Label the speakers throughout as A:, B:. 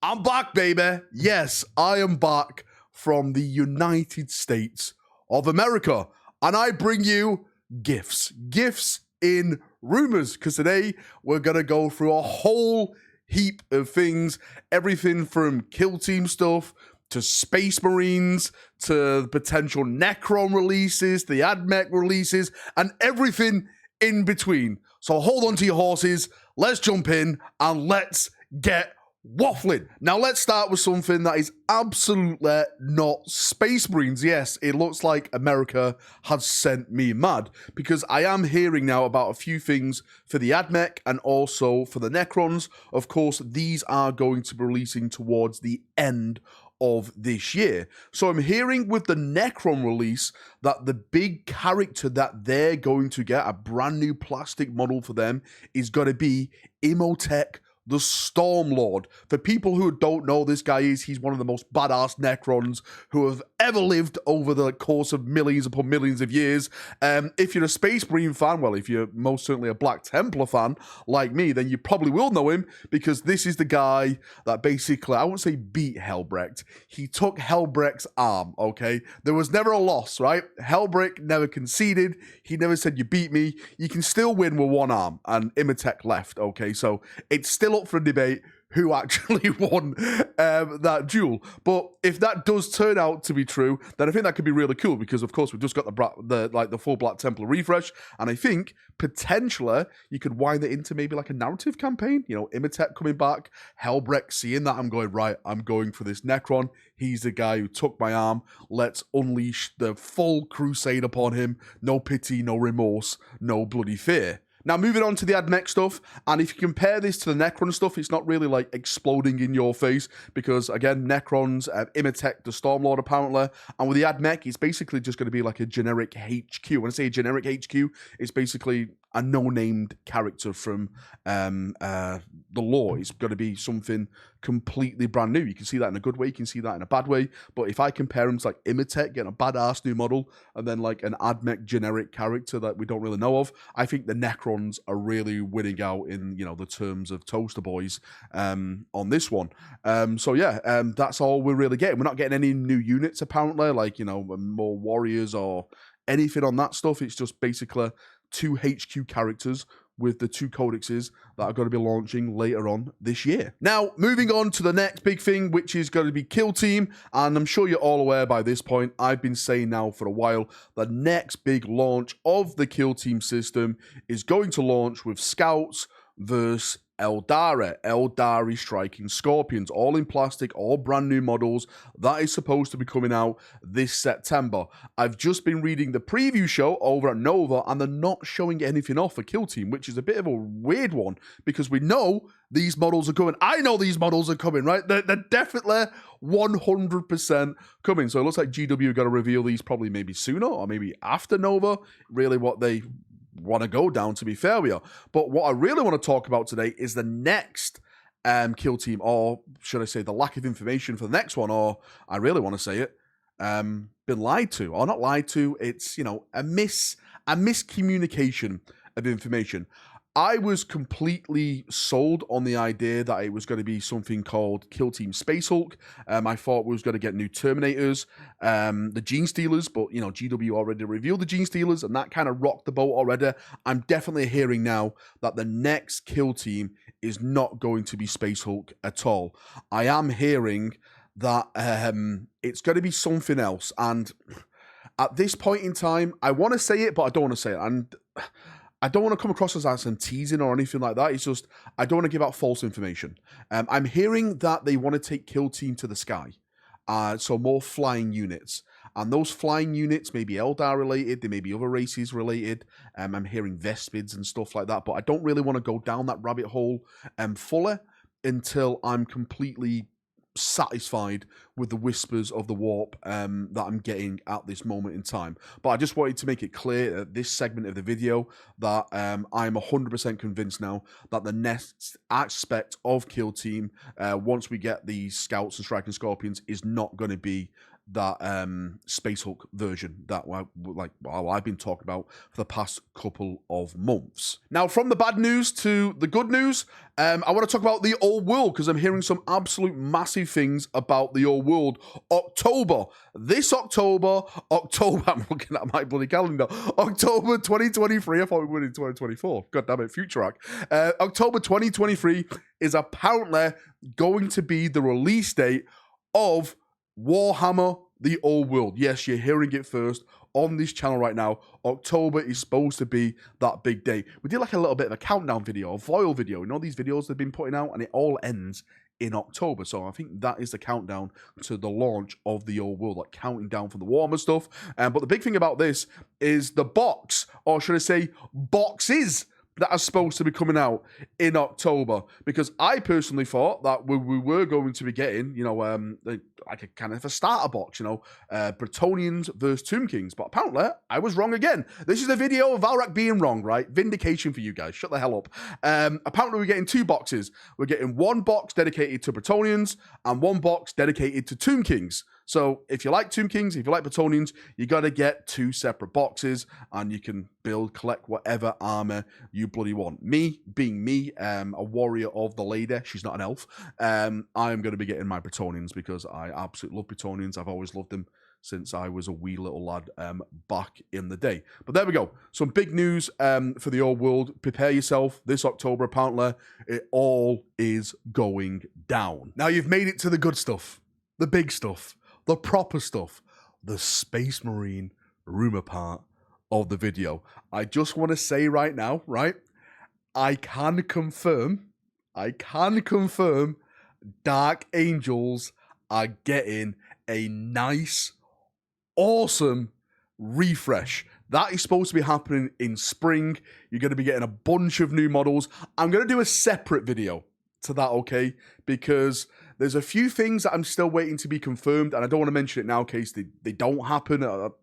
A: I'm back, baby. Yes, I am back from the United States of America. And I bring you gifts. Gifts in Rumours. Because today we're going to go through a whole heap of things. Everything from kill team stuff to Space Marines, to potential Necron releases, the AdMech releases, and everything in between. So hold on to your horses. Let's jump in and let's get waffling. Now let's start with something that is absolutely not Space Marines. Yes, it looks like America has sent me mad, because I am hearing now about a few things for the AdMech and also for the Necrons. Of course, these are going to be releasing towards the end of this year. So I'm hearing with the Necron release that the big character that they're going to get, a brand new plastic model for them, is going to be Imhotep the Stormlord. For people who don't know, this guy he's one of the most badass Necrons who have ever lived over the course of millions upon millions of years. If you're a Space Marine fan, well, if you're most certainly a Black Templar fan like me, then you probably will know him, because this is the guy that basically, I won't say beat Helbrecht, he took Helbrecht's arm, okay? There was never a loss, right? Helbrecht never conceded, he never said, you beat me, you can still win with one arm, and Imhotep left, okay? So it's still up for a debate who actually won that duel. But if that does turn out to be true, then I think that could be really cool, because of course we've just got the full Black Templar refresh, and I think potentially you could wind it into maybe like a narrative campaign. You know, Imhotep coming back, Helbrecht seeing that, I'm going, right, I'm going for this Necron. He's the guy who took my arm. Let's unleash the full crusade upon him. No pity, no remorse, no bloody fear. Now, moving on to the AdMech stuff, and if you compare this to the Necron stuff, it's not really like exploding in your face, because again, Necrons, Imhotep the Stormlord apparently, and with the AdMech, it's basically just going to be like a generic HQ. When I say generic HQ, it's basically a no-named character from the lore. It's going to be something completely brand new. You can see that in a good way, you can see that in a bad way, but if I compare him to like Imhotep, getting a badass new model, and then like an AdMech generic character that we don't really know of, I think the Necrons are really winning out in, you know, the terms of Toaster Boys on this one. So yeah, that's all we're really getting. We're not getting any new units apparently, like, you know, more warriors or anything on that stuff. It's just basically 2 HQ characters with the 2 codexes that are going to be launching later on this year. Now, moving on to the next big thing, which is going to be Kill Team, and I'm sure you're all aware by this point, I've been saying now for a while, the next big launch of the Kill Team system is going to launch with Scouts versus Eldari striking Scorpions, all in plastic, all brand new models. That is supposed to be coming out this September. I've just been reading the preview show over at Nova, and they're not showing anything off for Kill Team, which is a bit of a weird one, because we know these models are coming. I know these models are coming, right? They're definitely 100% coming. So it looks like GW are going to reveal these probably maybe sooner or maybe after Nova, really what they want to go down, to be fair with you. But what I really want to talk about today is the next Kill Team, or should I say the lack of information for the next one, or I really want to say it, been lied to, or not lied to. It's, you know, a miscommunication of information. I was completely sold on the idea that it was going to be something called Kill Team Space Hulk. I thought we was going to get new Terminators, the Gene Stealers, but, you know, GW already revealed the Gene Stealers, and that kind of rocked the boat already. I'm definitely hearing now that the next Kill Team is not going to be Space Hulk at all. I am hearing that it's going to be something else, and at this point in time, I want to say it, but I don't want to say it, and I don't want to come across as I'm teasing or anything like that. It's just, I don't want to give out false information. I'm hearing that they want to take Kill Team to the sky. So more flying units. And those flying units may be Eldar related, they may be other races related. I'm hearing Vespids and stuff like that, but I don't really want to go down that rabbit hole fully until I'm completely satisfied with the whispers of the warp that I'm getting at this moment in time. But I just wanted to make it clear at this segment of the video that I'm 100% convinced now that the next aspect of Kill Team, once we get these Scouts and Striking Scorpions, is not going to be Space Hulk version that I've been talking about for the past couple of months. Now, from the bad news to the good news, I want to talk about the Old World because I'm hearing some absolute massive things about the Old World. This October, I'm looking at my bloody calendar, October 2023, I thought we were in 2024, god damn it, future act. October 2023 is apparently going to be the release date of Warhammer the Old World. Yes, you're hearing it first on this channel right now. October is supposed to be that big day. We did like a little bit of a countdown video, a Voil video, you know, these videos they've been putting out, and it all ends in October. So I think that is the countdown to the launch of the Old World, like counting down from the Warhammer stuff. But the big thing about this is the box, or should I say boxes, that are supposed to be coming out in October, because I personally thought that we were going to be getting, you know, like a kind of a starter box, you know, Bretonnians versus Tomb Kings, but apparently I was wrong again. This is a video of Valrak being wrong, right? Vindication for you guys. Shut the hell up. Apparently we're getting two boxes. We're getting one box dedicated to Bretonnians and one box dedicated to Tomb Kings. So if you like Tomb Kings, if you like Bretonnians, you got to get two separate boxes, and you can collect whatever armor you bloody want. Me, being me, a warrior of the lady, she's not an elf, I am going to be getting my Bretonnians because I absolutely love Bretonnians. I've always loved them since I was a wee little lad back in the day. But there we go. Some big news for the Old World. Prepare yourself. This October, apparently, it all is going down. Now, you've made it to the good stuff, the big stuff, the proper stuff, the Space Marine rumor part of the video. I just want to say right now, right, I can confirm Dark Angels are getting a nice, awesome refresh. That is supposed to be happening in spring. You're going to be getting a bunch of new models. I'm going to do a separate video to that, okay? Because there's a few things that I'm still waiting to be confirmed, and I don't want to mention it now in case they don't happen,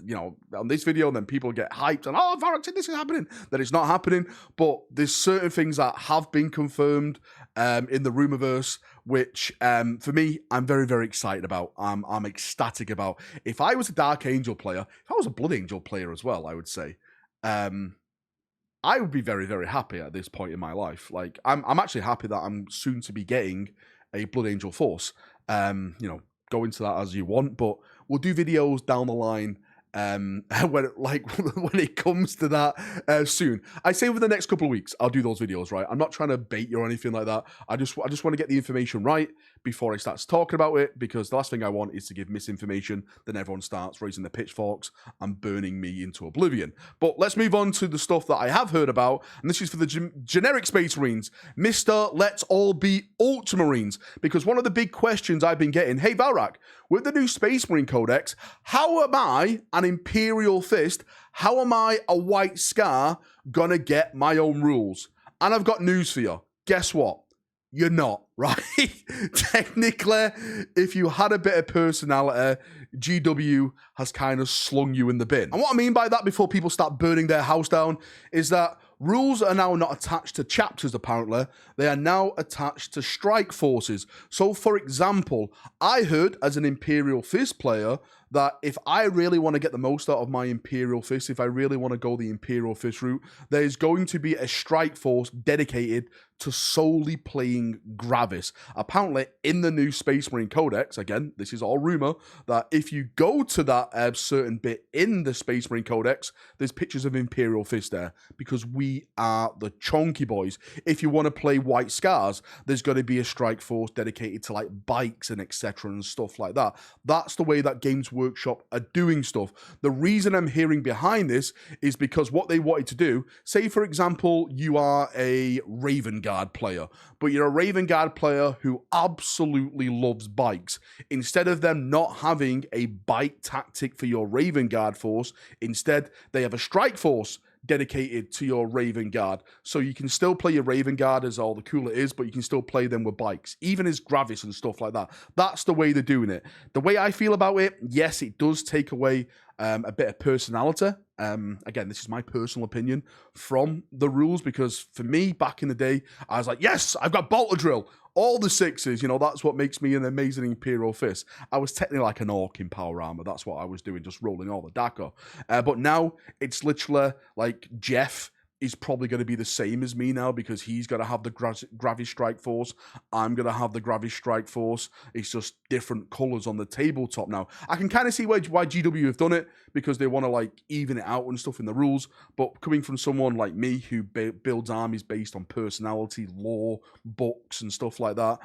A: you know, on this video, and then people get hyped, and, oh, Valrak said this is happening, that it's not happening. But there's certain things that have been confirmed in the Rumourverse, which, for me, I'm very, very excited about. I'm ecstatic about. If I was a Dark Angel player, if I was a Blood Angel player as well, I would say, I would be very, very happy at this point in my life. Like, I'm actually happy that I'm soon to be getting a Blood Angel Force. You know, go into that as you want, but we'll do videos down the line when it comes to that soon. I say over the next couple of weeks, I'll do those videos, right? I'm not trying to bait you or anything like that. I just want to get the information right before I start talking about it, because the last thing I want is to give misinformation, then everyone starts raising the pitchforks and burning me into oblivion. But let's move on to the stuff that I have heard about, and this is for the generic Space Marines. Mr. Let's all be Ultramarines, because one of the big questions I've been getting, hey Valrak, with the new Space Marine Codex, how am I an Imperial Fist? How am I a White Scar gonna get my own rules? And I've got news for you. Guess what? You're not, right? Technically, if you had a bit of personality, GW has kind of slung you in the bin. And what I mean by that, before people start burning their house down, is that rules are now not attached to chapters, apparently. They are now attached to strike forces. So, for example, I heard as an Imperial Fist player that if I really want to get the most out of my Imperial Fist, if I really want to go the Imperial Fist route, there's going to be a strike force dedicated to solely playing Gravis. Apparently, in the new Space Marine Codex, again, this is all rumor, that if you go to that certain bit in the Space Marine Codex, there's pictures of Imperial Fist there, because we are the chonky boys. If you want to play White Scars, there's going to be a strike force dedicated to like bikes and etc. and stuff like that. That's the way that Games Workshop are doing stuff. The reason I'm hearing behind this is because what they wanted to do, say for example, you are a Raven Guard player, but you're a Raven Guard player who absolutely loves bikes. Instead of them not having a bike tactic for your Raven Guard force, instead they have a strike force dedicated to your Raven Guard. So you can still play your Raven Guard as all the cool it is, but you can still play them with bikes, even as Gravis and stuff like that. That's the way they're doing it. The way I feel about it, yes, it does take away a bit of personality. Again, this is my personal opinion from the rules, because for me, back in the day, I was like, yes, I've got Bolter Drill. all the 6s, you know, that's what makes me an amazing Imperial Fist. I was technically like an orc in power armor. That's what I was doing, just rolling all the Dakar. But now it's literally like Jeff is probably going to be the same as me now because he's going to have the Gravity Strike Force. I'm going to have the Gravity Strike Force. It's just different colors on the tabletop now. I can kind of see why GW have done it because they want to like even it out and stuff in the rules. But coming from someone like me who builds armies based on personality, lore, books and stuff like that,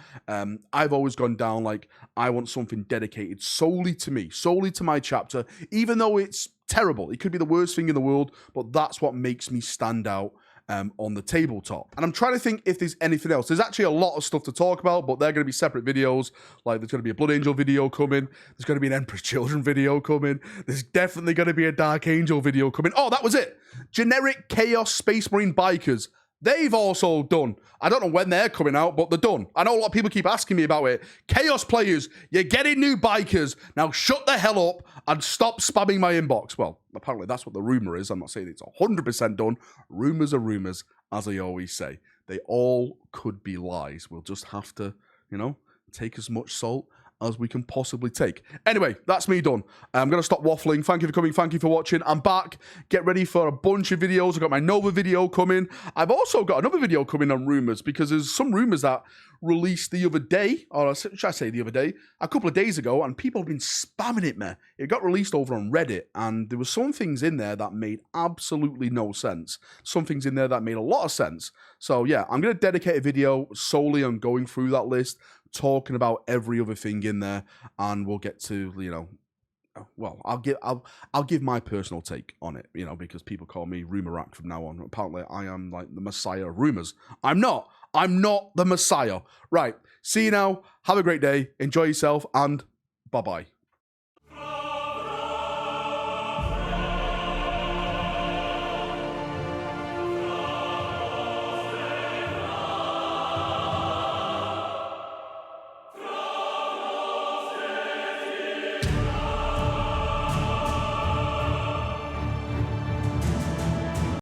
A: I've always gone down like I want something dedicated solely to me, solely to my chapter, even though it's terrible. It could be the worst thing in the world, but that's what makes me stand out on the tabletop. And I'm trying to think if there's anything else. There's actually a lot of stuff to talk about, but they're going to be separate videos. Like there's going to be a Blood Angel video coming. There's going to be an Emperor's Children video coming. There's definitely going to be a Dark Angel video coming. Oh, that was it. Generic Chaos Space Marine Bikers. They've also done. I don't know when they're coming out, but they're done. I know a lot of people keep asking me about it. Chaos players, you're getting new bikers. Now shut the hell up and stop spamming my inbox. Well, apparently that's what the rumor is. I'm not saying it's 100% done. Rumors are rumors, as I always say. They all could be lies. We'll just have to, you know, take as much salt as we can possibly take. Anyway, that's me done. I'm going to stop waffling. Thank you for coming. Thank you for watching. I'm back. Get ready for a bunch of videos. I've got my Nova video coming. I've also got another video coming on Rumours because there's some rumours that released the other day, or should I say the other day, a couple of days ago, and people have been spamming it, man. It got released over on Reddit, and there were some things in there that made absolutely no sense. Some things in there that made a lot of sense. So yeah, I'm going to dedicate a video solely on going through that list, talking about every other thing in there, and we'll get to, you know, well, I'll give my personal take on it, you know, because people call me Rumorak from now on. Apparently, I am like the Messiah of Rumours. I'm not the Messiah. Right. See you now. Have a great day. Enjoy yourself, and bye-bye.